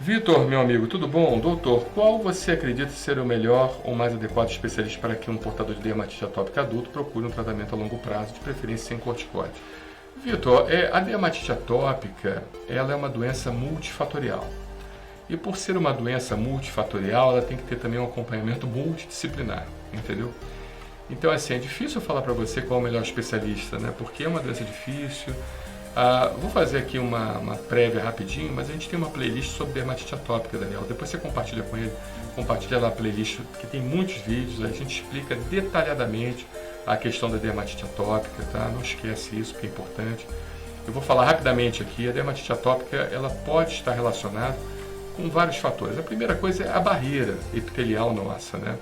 Vitor, meu amigo, tudo bom? Doutor, qual você acredita ser o melhor ou mais adequado especialista para que um portador de dermatite atópica adulto procure um tratamento a longo prazo, de preferência sem corticoide? Vitor, a dermatite atópica ela é uma doença multifatorial. E por ser uma doença multifatorial, ela tem que ter também um acompanhamento multidisciplinar, entendeu? Então, assim, é difícil falar para você qual é o melhor especialista, né? Porque é uma doença difícil. Vou fazer aqui uma prévia rapidinho, mas a gente tem uma playlist sobre dermatite atópica, Daniel. Depois você compartilha com ele, compartilha lá a playlist, que tem muitos vídeos, a gente explica detalhadamente a questão da dermatite atópica, tá? Não esquece isso, porque é importante. Eu vou falar rapidamente aqui, a dermatite atópica, ela pode estar relacionada com vários fatores. A primeira coisa é a barreira epitelial nossa, né?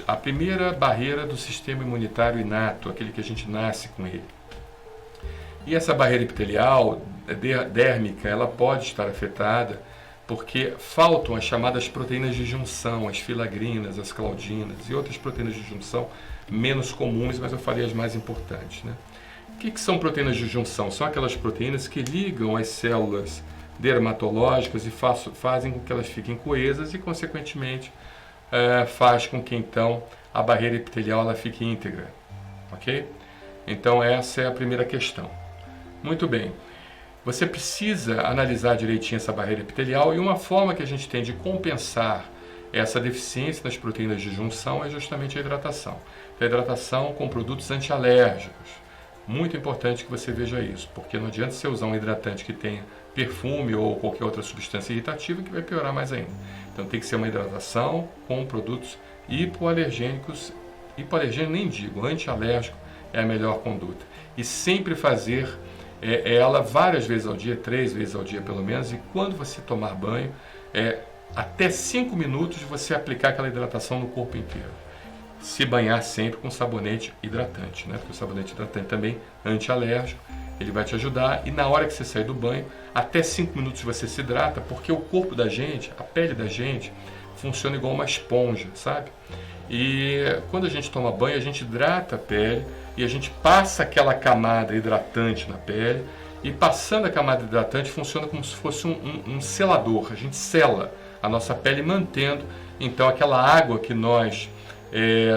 A primeira barreira do sistema imunitário inato, aquele que a gente nasce com ele. E essa barreira epitelial dérmica, ela pode estar afetada porque faltam as chamadas proteínas de junção, as filagrinas, as claudinas e outras proteínas de junção menos comuns, mas eu falei as mais importantes, né? O que são proteínas de junção? São aquelas proteínas que ligam as células dermatológicas e fazem com que elas fiquem coesas e, consequentemente, faz com que, então, a barreira epitelial ela fique íntegra, ok? Então, essa é a primeira questão. Muito bem. Você precisa analisar direitinho essa barreira epitelial e uma forma que a gente tem de compensar essa deficiência das proteínas de junção é justamente a hidratação. A hidratação com produtos antialérgicos. Muito importante que você veja isso, porque não adianta você usar um hidratante que tenha perfume ou qualquer outra substância irritativa que vai piorar mais ainda. Então tem que ser uma hidratação com produtos hipoalergênicos. Hipoalergênico nem digo, antialérgico é a melhor conduta. E sempre fazer ela várias vezes ao dia, 3 vezes ao dia pelo menos, e quando você tomar banho, até 5 minutos você aplicar aquela hidratação no corpo inteiro. Se banhar sempre com sabonete hidratante, né? Porque o sabonete hidratante também é antialérgico, ele vai te ajudar, e na hora que você sair do banho, até 5 minutos você se hidrata, porque o corpo da gente, a pele da gente, funciona igual uma esponja, sabe? E quando a gente toma banho, a gente hidrata a pele e a gente passa aquela camada hidratante na pele, e passando a camada hidratante funciona como se fosse um selador. A gente sela a nossa pele mantendo então aquela água que nós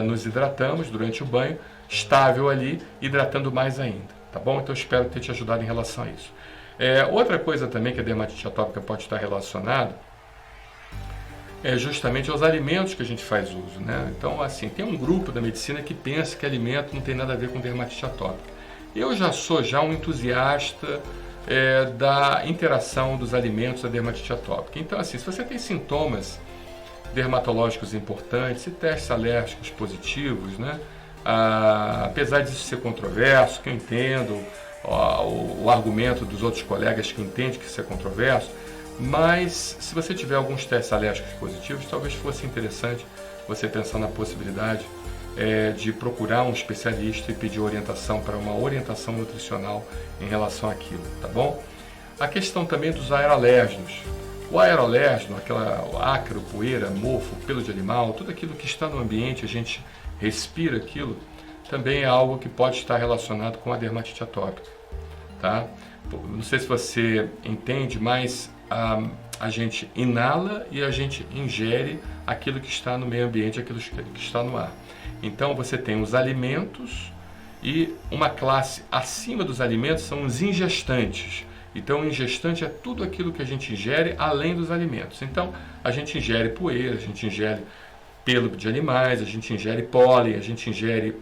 nos hidratamos durante o banho estável ali, hidratando mais ainda, tá bom? Então eu espero ter te ajudado em relação a isso. Outra coisa também que a dermatite atópica pode estar relacionada é justamente aos alimentos que a gente faz uso, né? Então, assim, tem um grupo da medicina que pensa que alimento não tem nada a ver com dermatite atópica. Eu já sou um entusiasta da interação dos alimentos da dermatite atópica. Então, assim, se você tem sintomas dermatológicos importantes e testes alérgicos positivos, né? Apesar disso ser controverso, que eu entendo o argumento dos outros colegas que entendem que isso é controverso, mas se você tiver alguns testes alérgicos positivos, talvez fosse interessante você pensar na possibilidade de procurar um especialista e pedir orientação para uma orientação nutricional em relação àquilo, tá bom? A questão também dos aerolérgenos. O aerolérgeno, aquela ácaro, poeira, mofo, pelo de animal, tudo aquilo que está no ambiente, a gente respira aquilo, também é algo que pode estar relacionado com a dermatite atópica, tá? Não sei se você entende, mas a gente inala e a gente ingere aquilo que está no meio ambiente, aquilo que está no ar. Então você tem os alimentos e uma classe acima dos alimentos são os ingestantes. Então o ingestante é tudo aquilo que a gente ingere além dos alimentos. Então a gente ingere poeira, a gente ingere pelo de animais, a gente ingere pólen, a gente ingere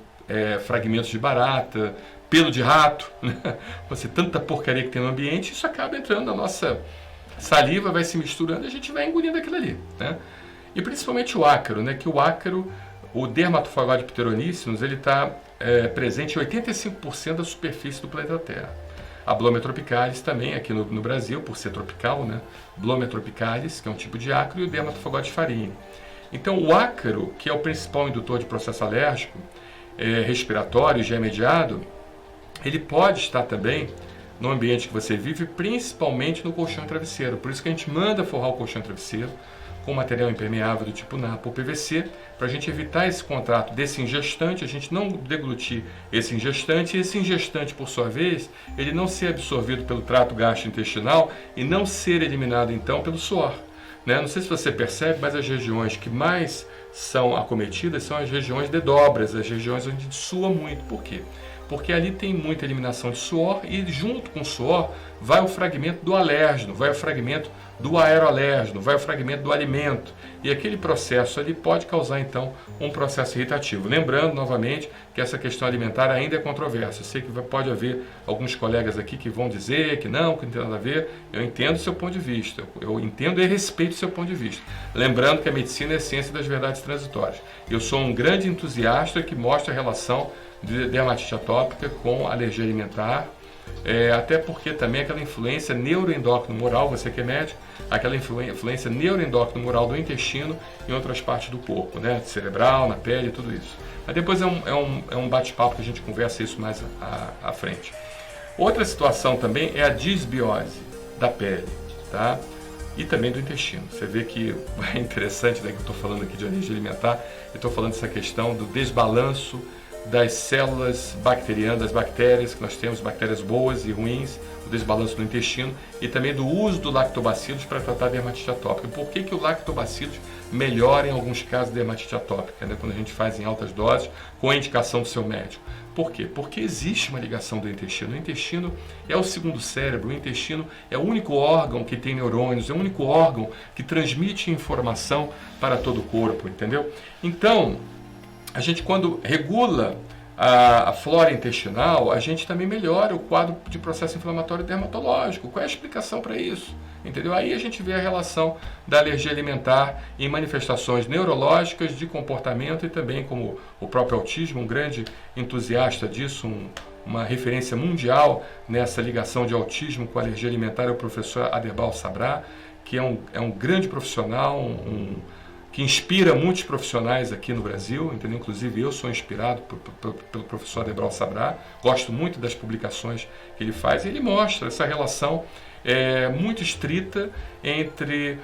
fragmentos de barata, pelo de rato, né? Você, tanta porcaria que tem no ambiente, isso acaba entrando na nossa saliva, vai se misturando e a gente vai engolindo aquilo ali, né? E principalmente o ácaro, né? Que o ácaro, o Dermatophagoide pteroníceos, ele está presente em 85% da superfície do planeta Terra. A Blomea tropicalis também, aqui no Brasil, por ser tropical, né? Blomea tropicalis, que é um tipo de ácaro, e o Dermatophagoide farinha. Então, o ácaro, que é o principal indutor de processo alérgico respiratório já mediado, ele pode estar também no ambiente que você vive, principalmente no colchão e travesseiro. Por isso que a gente manda forrar o colchão e travesseiro, com material impermeável do tipo Napa ou PVC, para a gente evitar esse contrato desse ingestante, a gente não deglutir esse ingestante, e esse ingestante, por sua vez, ele não ser absorvido pelo trato gastrointestinal e não ser eliminado, então, pelo suor. Né? Não sei se você percebe, mas as regiões que mais são acometidas são as regiões de dobras, as regiões onde sua muito. Por quê? Porque ali tem muita eliminação de suor e junto com o suor vai o fragmento do alérgeno, vai o fragmento do aeroalérgeno, vai o fragmento do alimento. E aquele processo ali pode causar então um processo irritativo. Lembrando novamente que essa questão alimentar ainda é controversa. Eu sei que pode haver alguns colegas aqui que vão dizer que não tem nada a ver. Eu entendo o seu ponto de vista, eu entendo e respeito o seu ponto de vista. Lembrando que a medicina é a ciência das verdades transitórias. Eu sou um grande entusiasta que mostra a relação de dermatite atópica com alergia alimentar, até porque também aquela influência neuroendócrino-moral, você que é médico, aquela influência neuroendócrino-moral do intestino em outras partes do corpo, né? Cerebral, na pele, tudo isso. Mas depois é um bate-papo que a gente conversa isso mais à frente. Outra situação também é a disbiose da pele, tá? E também do intestino. Você vê que é interessante, né, que eu estou falando aqui de alergia alimentar, eu estou falando dessa questão do desbalanço das células bacterianas, das bactérias que nós temos, bactérias boas e ruins, o desbalanço do intestino e também do uso do lactobacillus para tratar a dermatite atópica. Por que o lactobacillus melhora em alguns casos a dermatite atópica, né? Quando a gente faz em altas doses, com a indicação do seu médico? Por quê? Porque existe uma ligação do intestino. O intestino é o segundo cérebro, o intestino é o único órgão que tem neurônios, é o único órgão que transmite informação para todo o corpo, entendeu? Então, a gente, quando regula a flora intestinal, a gente também melhora o quadro de processo inflamatório dermatológico. Qual é a explicação para isso? Entendeu? Aí a gente vê a relação da alergia alimentar em manifestações neurológicas, de comportamento e também, como o próprio autismo, um grande entusiasta disso, uma referência mundial nessa ligação de autismo com alergia alimentar é o professor Adherbal Sabra, que é um grande profissional, que inspira muitos profissionais aqui no Brasil, entendeu? Inclusive eu sou inspirado pelo professor Adherbal Sabra, gosto muito das publicações que ele faz, e ele mostra essa relação muito estrita entre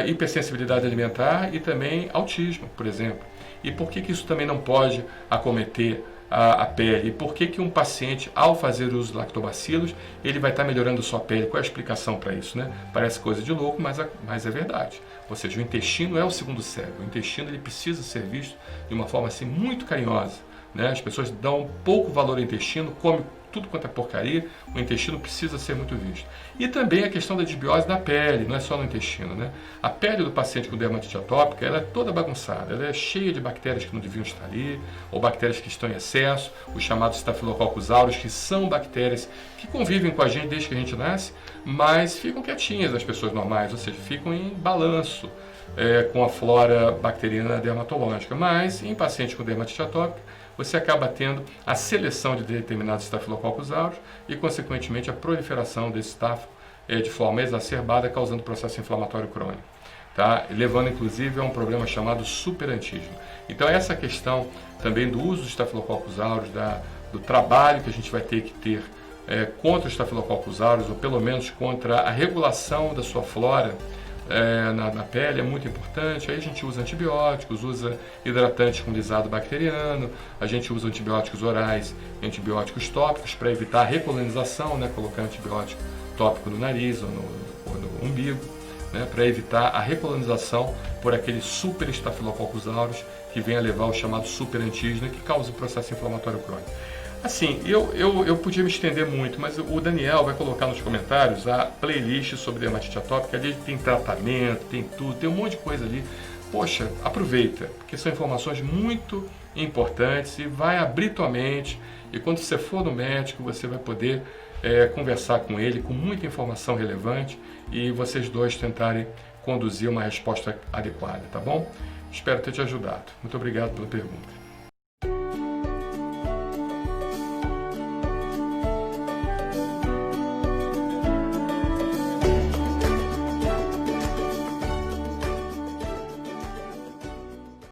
hipersensibilidade alimentar e também autismo, por exemplo. E por que isso também não pode acometer a pele? E por que um paciente, ao fazer uso de lactobacilos, ele vai estar melhorando sua pele? Qual é a explicação para isso, né? Parece coisa de louco, mas é verdade. Ou seja, o intestino é o segundo cérebro. O intestino ele precisa ser visto de uma forma assim muito carinhosa, né? As pessoas dão pouco valor ao intestino, comem tudo quanto é porcaria, o intestino precisa ser muito visto. E também a questão da disbiose da pele, não é só no intestino, né? A pele do paciente com dermatite atópica, ela é toda bagunçada, ela é cheia de bactérias que não deviam estar ali, ou bactérias que estão em excesso, os chamados Staphylococcus aureus, que são bactérias que convivem com a gente desde que a gente nasce, mas ficam quietinhas das pessoas normais, ou seja, ficam em balanço com a flora bacteriana dermatológica. Mas em pacientes com dermatite atópica, você acaba tendo a seleção de determinados Staphylococcus aureus e, consequentemente, a proliferação desse estáfilo de forma exacerbada, causando processo inflamatório crônico, tá? Levando, inclusive, a um problema chamado superantígeno. Então, essa questão também do uso dos Staphylococcus aureus, do trabalho que a gente vai ter que ter contra os Staphylococcus aureus, ou pelo menos contra a regulação da sua flora na pele, é muito importante. Aí a gente usa antibióticos, usa hidratantes com lisado bacteriano, a gente usa antibióticos orais e antibióticos tópicos para evitar a recolonização, né? Colocar antibiótico tópico no nariz ou no umbigo, né? Para evitar a recolonização por aquele super Staphylococcus aureus que vem a levar ao chamado superantígeno, que causa o processo inflamatório crônico. Assim, eu podia me estender muito, mas o Daniel vai colocar nos comentários a playlist sobre dermatite atópica. Ali tem tratamento, tem tudo, tem um monte de coisa ali. Poxa, aproveita, porque são informações muito importantes e vai abrir tua mente. E quando você for no médico, você vai poder conversar com ele com muita informação relevante e vocês dois tentarem conduzir uma resposta adequada, tá bom? Espero ter te ajudado. Muito obrigado pela pergunta.